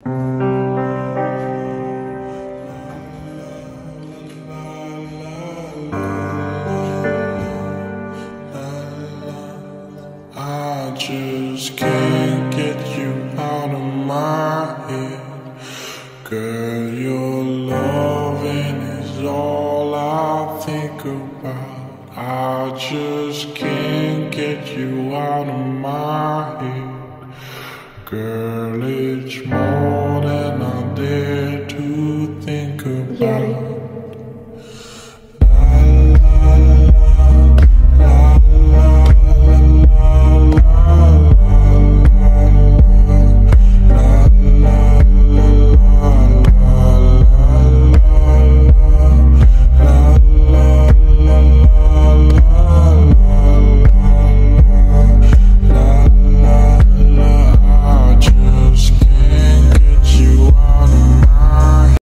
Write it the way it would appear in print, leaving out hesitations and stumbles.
I just can't get you out of my head. Girl, your loving is all I think about. I just can't get you out of my head. Girl,